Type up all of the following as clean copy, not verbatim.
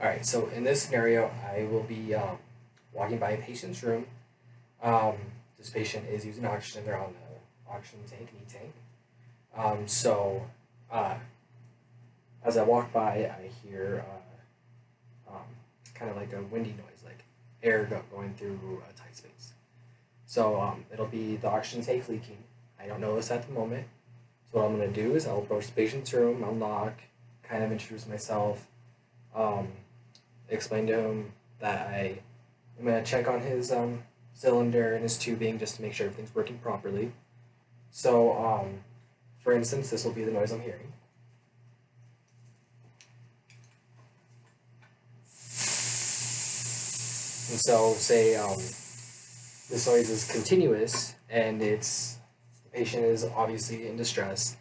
All right, so in this scenario, I will be walking by a patient's room. Um, this patient is using oxygen. They're on the oxygen tank, knee tank. So uh, as I walk by, I hear kind of like a windy noise, like going through a tight space. So it'll be the oxygen tank leaking. I don't know this at the moment. So what I'm going to do is I'll approach the patient's room, I'll knock, kind of introduce myself, um, explain to him that am going to check on his cylinder and his tubing just to make sure everything's working properly. So, for instance, this will be the noise I'm hearing. And so, say this noise is continuous and the patient is obviously in distress.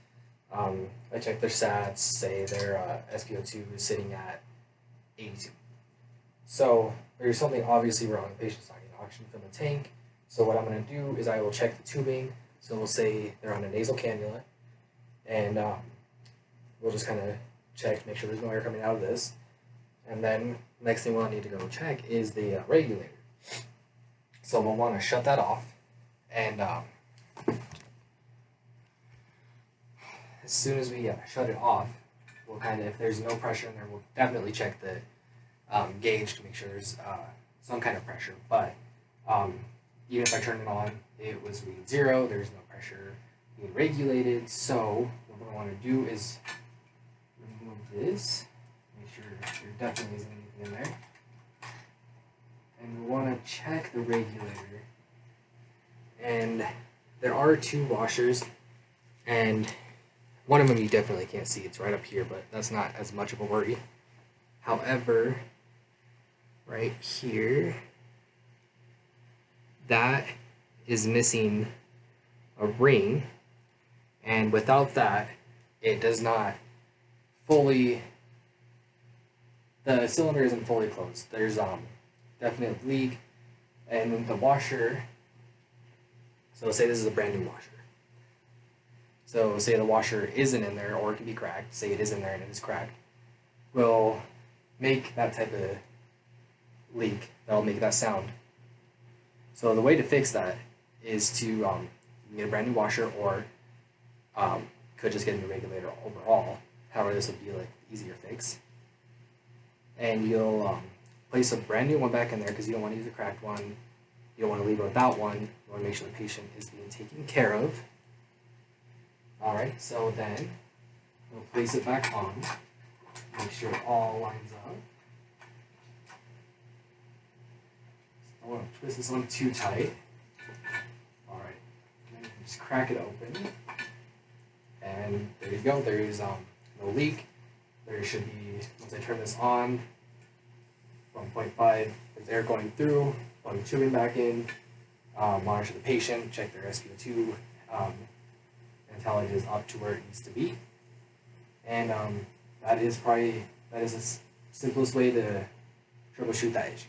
I check their sats, say their SpO2 is sitting at 82. So there's something obviously wrong. The patient's not getting oxygen from the tank. So what I'm going to do is I will check the tubing. So we'll say they're on a nasal cannula, and we'll just kind of check, make sure there's no air coming out of this. And then next thing we'll need to go check is the regulator. So we'll want to shut that off, and as soon as we shut it off, we'll if there's no pressure in there, we'll definitely check the gauge to make sure there's some kind of pressure. But even if I turn it on, it was reading 0. There's no pressure being regulated. So what I want to do is remove this, make sure there definitely isn't anything in there, and we want to check the regulator. And there are 2 washers, and one of them you definitely can't see. It's right up here, but that's not as much of a worry. However, right here, that is missing a ring, and without that, it does not fully, the cylinder isn't fully closed. There's definite leak, and the washer, so say this is a brand new washer. So say the washer isn't in there, or it can be cracked. Say it is in there and it is cracked. Will make that type of leak. That'll make that sound. So the way to fix that is to get a brand new washer, or could just get a new regulator overall. However, this would be like easier fix. And you'll place a brand new one back in there because you don't want to use a cracked one. You don't want to leave it without one. You want to make sure the patient is being taken care of. Alright, so then we'll place it back on. Make sure it all lines up. I don't want to twist this on too tight. Alright, then just crack it open. And there you go, there is no leak. There should be, once I turn this on, 1.5, there's air going through, plug the tubing back in, monitor the patient, check their SpO2, until it is up to where it needs to be. And that is the simplest way to troubleshoot that issue.